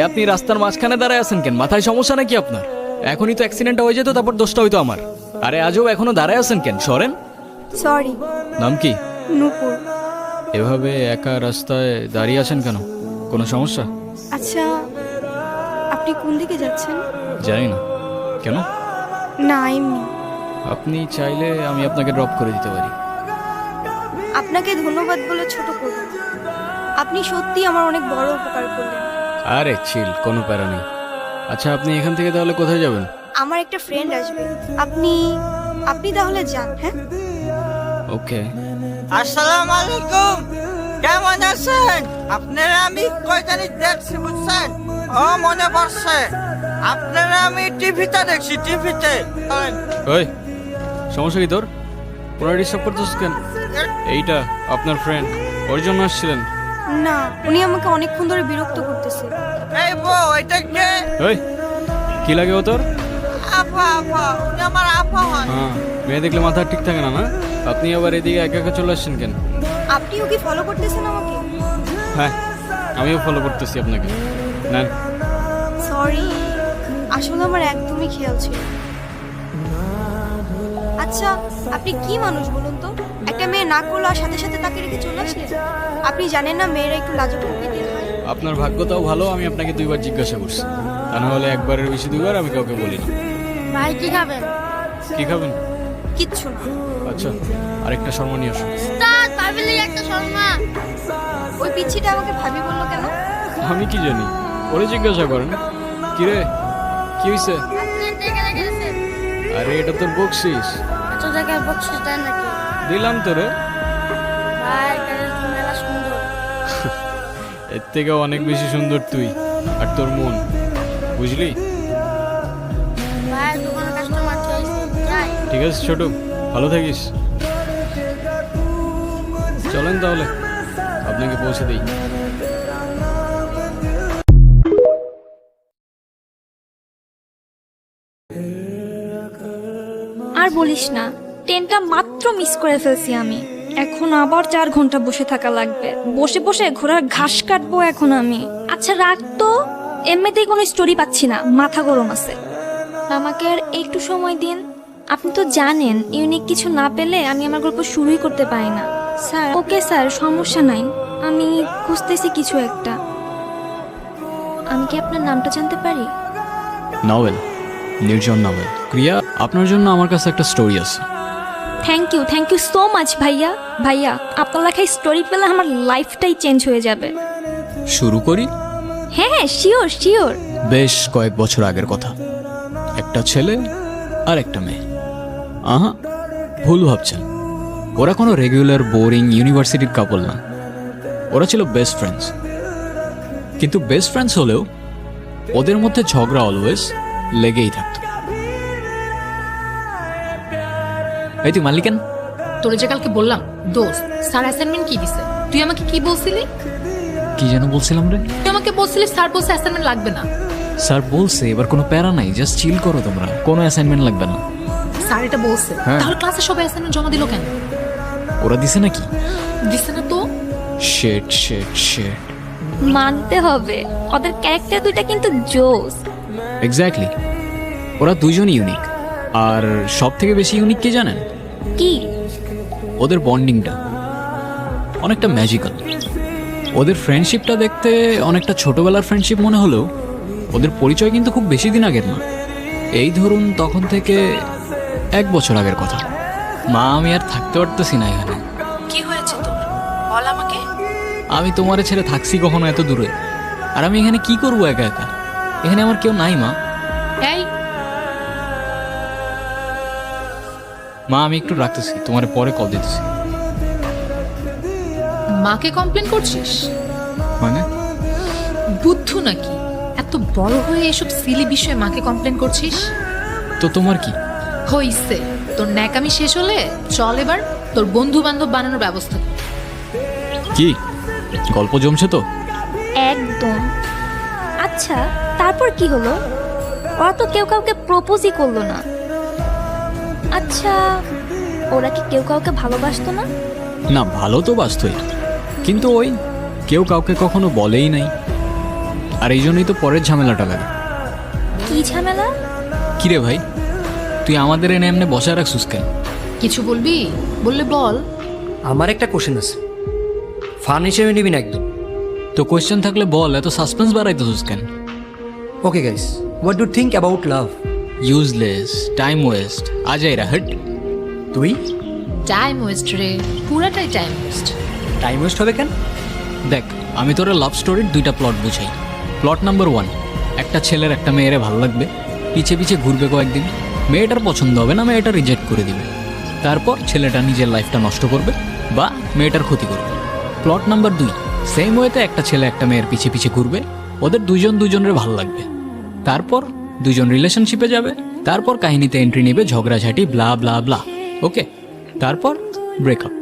আপনি রাস্তার মাঝখানে দাঁড়ায় আছেন কেন? মাথায় সমস্যা নাকি আপনার? এখনই তো অ্যাক্সিডেন্টটা হয়ে যেত, তারপর দোষটা হইতো আমার। আরে আজও এখনো দাঁড়ায় আছেন কেন? সরেন। সরি। নাম কি? নূপুর। এভাবে একা রাস্তায় দাঁড়িয়ে আছেন কেন? কোনো সমস্যা? আচ্ছা, আপনি কোন দিকে যাচ্ছেন? জানি না। কেন? না, এমনি। আপনি চাইলে আমি আপনাকে ড্রপ করে দিতে পারি। আপনাকে ধন্যবাদ বলে ছোট করব না। আপনি সত্যি আমার অনেক বড় উপকার করলেন। আরে চিল, কোনো প্যারা নেই। আচ্ছা, আপনি এখান থেকে তাহলে কোথায় যাবেন? আমার একটা ফ্রেন্ড আসবে। আপনি আপনি তাহলে যান। হ্যাঁ, ওকে। আসসালামু আলাইকুম, কেমন আছেন আপনারা? আমি কই জানি দেখছি, বুঝছেন? ও মনে পড়ছে, আপনারা আমি টিভিতে দেখছি, টিভিতে। ওই, সমস্যা কি তোর? পুরো ডিস্টার্ব করতেছিস কেন? এইটা আপনার ফ্রেন্ড, ওর জন্য আসছিলেন? না, উনি আমাকে অনেকক্ষণ ধরে বিরক্ত করতেছে। এই বউ, এটা কে? ওই, কি লাগে ও তোর? আপা, আপা, উনি আমার আপা হন। হ্যাঁ, মেয়ে দেখলে মাথা ঠিক থাকে না, না? আপনি আবার এদিকে একা একা চলে আসছেন কেন? আপনিও কি ফলো করতেছেন আমাকে? হ্যাঁ, আমিও ফলো করতেছি আপনাকে। নেন। সরি, আসলে আমার একদমই খেয়াল ছিল না। আচ্ছা, আপনি কি মানুষ বলুন তো? একটা মেয়ে না করলো আর সাথে সাথে তাকে রেখে চলে আসলেন? আপনি জানেন না মেয়েরা একটু লাজুক প্রকৃতির হয়? আপনার ভাগ্যটাও ভালো, আমি আপনাকে দুইবার জিজ্ঞাসা করছি। তা না হলে একবারের বেশি দুইবার আমি কাউকে বলি না। ভাই কি খাবেন? কি খাবেন? কিচ্ছু না। আচ্ছা, আরেকটা শর্মা নিয়ে আসুন। স্টার ভাবিলি একটা শর্মা। ওই পিচ্ছিটা আমাকে ভাবি বললো কেন? আমি কি জানি, ওরে জিজ্ঞাসা করেন। কি রে, কি হয়েছে? আরে এটা তোর বকশিস। এত জায়গায় বকশিস দেন নাকি? দিলাম তোরে। ভাই এটা মেলা সুন্দর। এর থেকে অনেক বেশি সুন্দর তুই আর তোর মন, বুঝলি? ভাই দোকানে কাস্টমার যাই। ঠিক আছে ছোট, ভালো থাকিস। চলেন তাহলে, আপনাকে পৌঁছে দিই। আর বলিস না, ট্রেনটা মাত্র মিস করে ফেলছি আমি। এখন আবার 4 ঘন্টা বসে থাকা লাগবে। বসে বসে ঘোড়ার ঘাস কাটবো এখন আমি। আচ্ছা রাখ তো, এমনিতেই কোনো স্টোরি পাচ্ছি না, মাথা গরম আছে। আমাকে আর একটু সময় দিন। আপনি তো জানেন ইউনিক কিছু না পেলে আমি আমার গল্প শুরুই করতে পারি না। স্যার, ওকে স্যার, সমস্যা নাই, আমি খুঁজতেছি কিছু একটা। আমি কি আপনার নামটা জানতে পারি? নভেল, নির্জন নভেল। ক্রিয়া, আপনার জন্য আমার কাছে একটা স্টোরি আছে। থ্যাংক ইউ সো মাচ ভাইয়া। ভাইয়া, আপনার লেখায় স্টোরি পেলে আমার লাইফটাই চেঞ্জ হয়ে যাবে। শুরু করি? হ্যাঁ হ্যাঁ, শিওর শিওর। বেশ কয়েক বছর আগের কথা। একটা ছেলে আর একটা মেয়ে। আহা, ভুল ভাবছেন। ওরা কোনো রেগুলার বোরিং ইউনিভার্সিটির কাপল না। ওরা ছিল বেস্ট ফ্রেন্ডস। কিন্তু বেস্ট ফ্রেন্ডস হলেও ওদের মধ্যে ঝগড়া অলওয়েজ লেগেই থাকতো। এই তুই মালিকেন? তোরে যে কালকে বললাম দোস্ত স্যার অ্যাসাইনমেন্ট কি দিছে, তুই আমাকে কি বলছিলি? কি যেন বলছিলাম রে? তুই আমাকে বলছিলি স্যার বলছে অ্যাসাইনমেন্ট লাগবে না। স্যার বলছে এবার কোনো প্যারা নাই, জাস্ট চিল করো তোমরা, কোনো অ্যাসাইনমেন্ট লাগবে না। স্যার এটা বলছে, হ্যাঁ। তাহলে ক্লাসে সবাই অ্যাসাইনমেন্ট জমা দিল কেন? ওরা দিছে নাকি? দিছে না তো। শেট শেট শেট। মানতে হবে, ওদের ক্যারেক্টার দুইটা কিন্তু জোস। এক্স্যাক্টলি, ওরা দুজনই ইউনিক। আর সব থেকে বেশি ইউনিক কি জানেন? কি? ওদের বন্ডিংটা অনেকটা ম্যাজিক্যাল। ওদের ফ্রেন্ডশিপটা দেখতে অনেকটা ছোটবেলার ফ্রেন্ডশিপ মনে হলেও ওদের পরিচয় কিন্তু খুব বেশি দিন আগের না। এই ধরুন তখন থেকে 1 বছর আগের কথা। মা, আমি আর থাকতে পারতেছি না এখানে। কি হয়েছে তোর, বল আমাকে। আমি তোমারে ছেড়ে থাকছি কখনো এত দূরে? আর আমি এখানে কি করবো একা একা? এখানে আমার কেউ নাই মা। এই মা, আমি একটু রাখতেছি, তোমার পরে কল দিতেছি। মাকে কমপ্লেন করছিস? মানে? বুদ্ধু নাকি? এত বড় হয়ে এসব সিলি বিষয়ে মাকে কমপ্লেন করছিস? তো তোমার কি হইছে, তোর ন্যাকামি শেষ হলে চল এবার তোর বন্ধু বান্ধব বানানোর ব্যবস্থা। কি গল্প জমছে তো? একদম। আচ্ছা, তারপর কি হলো? ওরা তো কেউ কাউকে প্রপোজই করলো না। আচ্ছা, ওরা কি কেউ কাউকে ভালোবাসতো না? না, ভালো তো বাস্তই, কিন্তু ওই কেউ কাউকে কখনো বলেই নাই। আর এই জন্যই তো পরের ঝামেলাটা লাগে। কি ঝামেলা? কিরে ভাই, তুই আমাদের এনে এমনি বসায় রাখছিস কেন? কিছু বলবি? বললে বল। আমার একটা কোশ্চেন আছে, ফান হিসেবে নিবি না একদম। তো কোয়েশ্চেন থাকলে বল, এত সাসপেন্স বাড়াইতেছিস কেন? Okay guys, what do think about love? Useless, time waste, আজাইরা হট। তুই? টাইম ওয়েস্ট রে, পুরাটাই টাইম ওয়েস্ট। টাইম ওয়েস্ট হবে কেন? দেখ, আমি তোর লাভ স্টোরির দুইটা প্লট বুঝাই। প্লট নাম্বার 1, একটা ছেলের একটা মেয়েরে ভালো লাগবে, পিছে পিছে ঘুরবে কয়েকদিন, মেয়েটার পছন্দ হবে না, মেয়েটা রিজেক্ট করে দিবে, তারপর ছেলেটা নিজের লাইফটা নষ্ট করবে বা মেয়েটার ক্ষতি করবে। প্লট নাম্বার 2, সেম ওয়েতে একটা ছেলে একটা মেয়ের পিছে পিছে ঘুরবে, ওদের দুজনের ভালো লাগবে, তারপর দুজন রিলেশনশিপে যাবে, তারপর কাহিনীতে এন্ট্রি নেবে ঝগড়াঝাটি ব্লা ব্লা ব্লা, ওকে, তারপর ব্রেকআপ,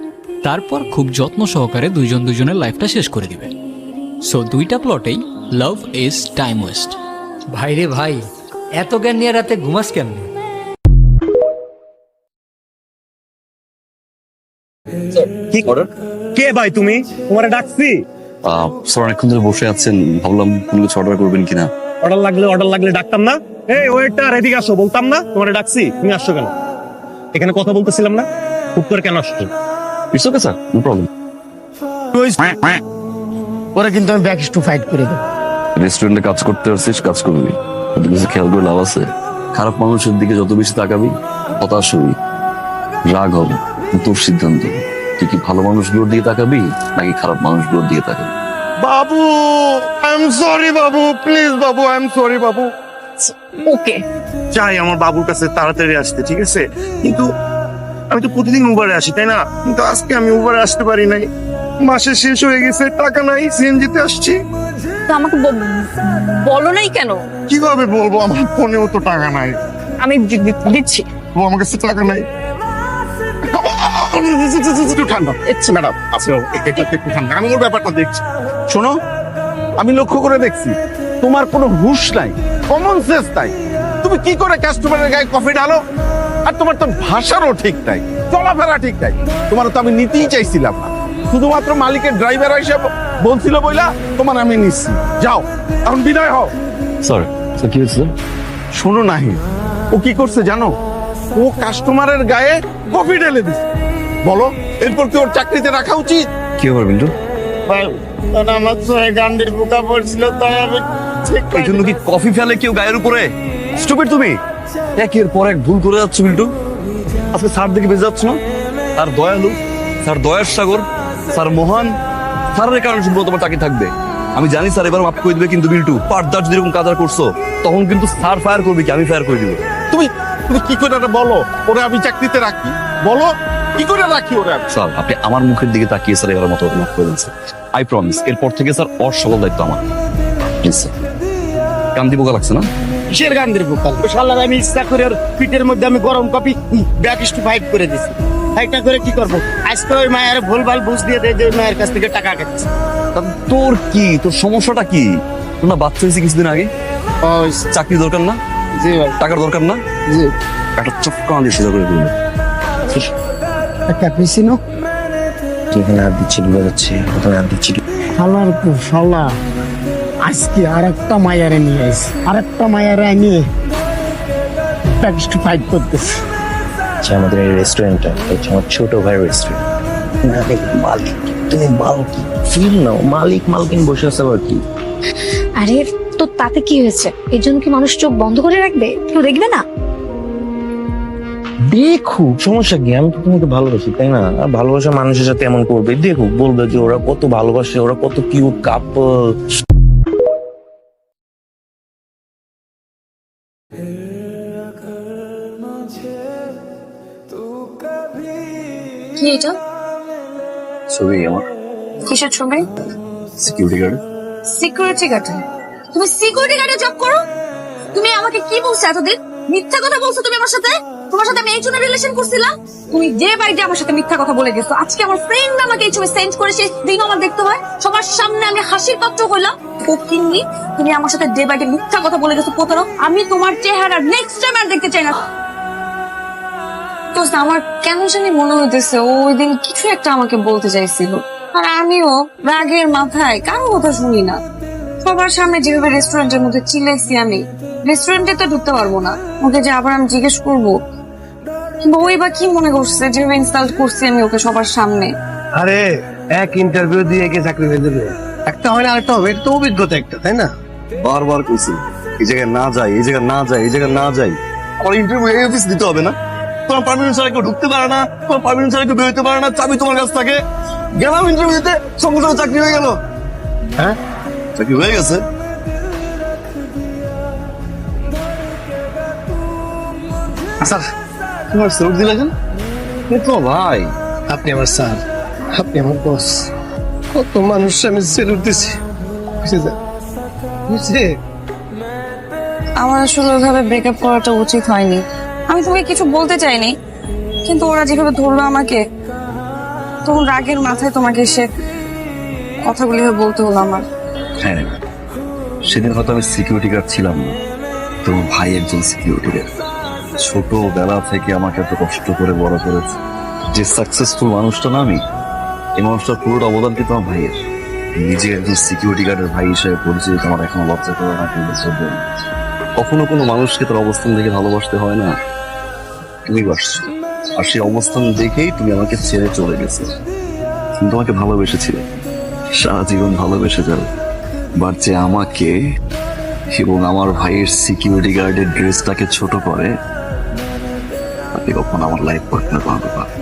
তারপর খুব যত্ন সহকারে দুজনের লাইফটা শেষ করে দিবে। সো দুইটা প্লটেই লাভ ইজ টাইম ওয়েস্ট। ভাই রে ভাই, এত জ্ঞান নিয়ে রাতে ঘুমাস কেমনে? কি অর্ডার? কে ভাই তুমি? তোমারে ডাকছি। স্যার অনেকক্ষণ ধরে বসে আছেন, ভাবলাম কোনো কিছু অর্ডার করবেন কিনা। অর্ডার লাগলে ডাকতাম না? এই ওয়েটার এদিকে আসো বলতাম না? তোমারে ডাকছি, তুমি আসছো কেন? এখানে কথা বলতেছিলাম না, খুব করে কেন আসছো? It's okay sir, no problem. ওরা কিন্তু আমি ব্যাক টু ফাইট করে দেবো। রেস্টুরেন্টে কাজ করতে আসছিস, কাজ করবি, ওদের কিছু খেয়াল করে লাভ আছে? খারাপ মানুষের দিকে যত বেশি তাকাবি হতাশ হবি, রাগ হবে, তোর সিদ্ধান্ত। তুই কি ভালো মানুষগুলোর দিকে তাকাবি নাকি খারাপ মানুষগুলোর দিকে তাকাবি? বাবু I am sorry Babu, please Babu I am sorry বাবু। ওকে, চাই আমার বাবুর কাছে তাড়াতাড়ি আসতে, ঠিক আছে? কিন্তু আমি তো প্রতিদিন উবারে আসি, তাই না? কিন্তু আজকে আমি উবারে আসতে পারি নাই, মাসে শেষ হয়ে গেছে, টাকা নাই, সিএনজিতে আসছি। তো আমাকে বলো নাই কেন? কিভাবে বলবো, আমার ফোনেও তো টাকা নাই। আমি দিচ্ছি। ও আমার কাছে টাকা নাই। একটু ঠান্ডা ম্যাডাম, আচ্ছা একটু ঠান্ডা, আমি ওর ব্যাপারটা দেখছি। শোনো, আমি লক্ষ্য করে দেখছি তোমার কোনো হুঁশ নাই, কমন সেন্স নাই। তুমি কি করে কাস্টমারের গায়ে কফি ঢালো? আর তোমার তো ভাষারও ঠিক নাই, চলাফেরা ঠিক নাই। তোমার তো আমি নিতেই চাইছিলাম না, শুধুমাত্র মালিকের ড্রাইভার হিসেবে বলছিল বইলা তোমার আমি নিচ্ছি। যাও এখন বিদায় হও। স্যার স্যার কি হয়েছে? শোনো নাহি, ও কি করছে জানো? ও কাস্টমারের গায়ে কফি ঢেলে দিচ্ছে। বলো, এরপর কি ওর চাকরিতে রাখা উচিত? কি ব্যাপার বিল্টু? আমার চোখে গান্ডির পোকা পড়ছিল, তাই আমি এই জন্য কি কফি ফেলে কেউ গায়ের উপরে? স্টুপিড তুমি, একের পর এক ভুল করে যাচ্ছ বিল্টু। আজকে স্যার দেখে বেঁচে যাচ্ছ না? স্যার দয়ালু, স্যার দয়ার সাগর, স্যার মহান, স্যারের কারণে শুধু তোমার চাকরি থাকবে। আমি জানি স্যার এবার মাফ করে দিবে, কিন্তু বিল্টু পার্দার যদি এরকম কাজ করছো তখন কিন্তু স্যার ফায়ার করবে কি আমি ফায়ার করে দিব। তুমি তুমি কি করে এটা বলো ওরে আমি চাকরিতে রাখি? বলো কি করে রাখি ওরে আমি? স্যার আপনি আমার মুখের দিকে তাকিয়ে স্যার এবার মতো মাফ করে দিন স্যার, আই প্রমিস। এরপর থেকে স্যার ওর সকল দায়িত্ব আমার। Please sir. কান্দি পোকা লাগছে না? কিসের গান্ডির পোকা? শালার আমি ইচ্ছা করে ওর পিঠের মধ্যে আমি গরম কফি ব্যাক টু ফাইট করে দিছি। ফাইটটা করে কি করবো? আজকে ওই মায়ের ভুলভাল বুঝ দিয়ে দেয় যে ওই মায়ের কাছ থেকে টাকা কাটছে। তোর কি, তোর সমস্যাটা কি? তোর না বাচ্চা হয়েছে কিছুদিন আগে, চাকরি দরকার না? জি ভাই, টাকার দরকার না? জি। একটা চক্কা দিয়ে সোজা করে দিল। একটা পিসিনো যেখানে আর দিচ্ছি ডুবে যাচ্ছে, ওখানে আর দিচ্ছি শালার শালা আজকে আর একটা মায়ারে নিয়ে আসি, আর একটা মায়ারে নিয়ে ব্যাক টু ফাইট করতেছে। আমাদের এই রেস্টুরেন্টটা হচ্ছে আমার ছোট ভাইয়ের রেস্টুরেন্ট। মালিক, তুমি মালিক ফিল নাও, মালিক মালকিন বসে আছে আবার কি? আরে তো তাতে কি হয়েছে? এর জন্য কি মানুষ চোখ বন্ধ করে রাখবে? কেউ দেখবে না? দেখুক, সমস্যা কি? আমি তো তোমাকে ভালোবাসি, তাই না? আর ভালোবাসা মানুষের সাথে এমন করবে, দেখুক, বলবে যে ওরা কত ভালোবাসে, ওরা কত কিউট কাপল। কি এটা? ছবি আমার কিসের ছবি? Security guard. সিকিউরিটি গার্ডে? তুমি সিকিউরিটি গার্ডে জব করো? তুমি আমাকে কি বলছো এতদিন? মিথ্যা কথা বলছো তুমি আমার সাথে। তোমার সাথে আমি এই জন্য রিলেশন করছিলাম। তুমি যে বাড়িতে আমার সাথে মিথ্যা কথা বলে গেছো, আজকে আমার ফ্রেন্ড আমাকে এই ছবি সেন্ড করেছে, দিন আমার দেখতে হয় সবার সামনে, আমি হাসির পাত্র হইলাম। ফকিন্নি, তুমি আমার সাথে ডে বাই ডে মিথ্যা কথা বলে গেছো প্রতারক। আমি তোমার চেহারা নেক্সট টাইম আর দেখতে চাই না। তো আমার কেন জানি মনে হইতেছে ওই দিন কিছু একটা আমাকে বলতে চাইছিল, আর আমিও রাগের মাথায় কারো কথা শুনি না। সবার সামনে যেভাবে রেস্টুরেন্টের মধ্যে চিল্লাইছি আমি, রেস্টুরেন্টে তো ঢুকতে পারবো না। ওকে যে আবার আমি জিজ্ঞেস করবো, কিংবা ওই বা কি মনে করছে যেভাবে ইনসাল্ট করছি আমি ওকে সবার সামনে। আরে এক ইন্টারভিউ দিয়ে গিয়ে চাকরি হয়ে যাবে, একটা হয় না আরেকটা হবে, এটা তো অভিজ্ঞতা একটা, তাই না? বারবার কইছি এই জায়গায় না যাই, এই জায়গায় না যাই, এই জায়গায় না যাই। আমার ইন্টারভিউ এই অফিস দিতে হবে না? তোমার পারমিশন ছাড়া কেউ ঢুকতে পারে না, তোমার পারমিশন ছাড়া কেউ বেরোতে পারে না, চাবি তোমার কাছ থাকে। গেলাম ইন্টারভিউ দিতে, সঙ্গে সঙ্গে চাকরি হয়ে গেল। হ্যাঁ, চাকরি হয়ে গেছে। স্যার, তোমার সেলুট দিলে কেন? এ তো ভাই। আপনি আমার স্যার, আপনি আমার বস। কত মানুষ আমি সেলুট দিছি, বুঝছে? আমার আসলে ওইভাবে ব্রেকআপ করাটা উচিত হয়নি। আমি তোমাকে কিছু বলতে চাইনি, কিন্তু ওরা যেভাবে ধরলো আমাকে, তখন রাগের মাথায় তোমাকে এসে কথাগুলি বলতে হলো আমার। হ্যাঁ, সেদিন হয়তো আমি সিকিউরিটি গার্ড ছিলাম না, তোমার ভাই একজন সিকিউরিটি গার্ড। ছোটবেলা থেকে আমাকে এত কষ্ট করে বড় করেছে। যে সাকসেসফুল মানুষটা না আমি, এই মানুষটার পুরোটা অবদান কিন্তু আমার ভাইয়ের। নিজে একজন সিকিউরিটি গার্ডের ভাই হিসেবে পরিচয় আমার এখনো লজ্জা করে না, কিন্তু শ্রদ্ধা নেই। কখনো কোনো মানুষকে তার অবস্থান দেখে ভালোবাসতে হয় না, তুমি বাসছো। আর সেই অবস্থান দেখেই তুমি আমাকে ছেড়ে চলে গেছো। তুমি তোমাকে ভালোবেসেছিলে, সারা জীবন ভালোবেসে যাবে। বাট যে আমাকে এবং আমার ভাইয়ের সিকিউরিটি গার্ডের ড্রেসটাকে ছোট করে, তাকে কখন আমার লাইফ পার্টনার বানাতে পারে।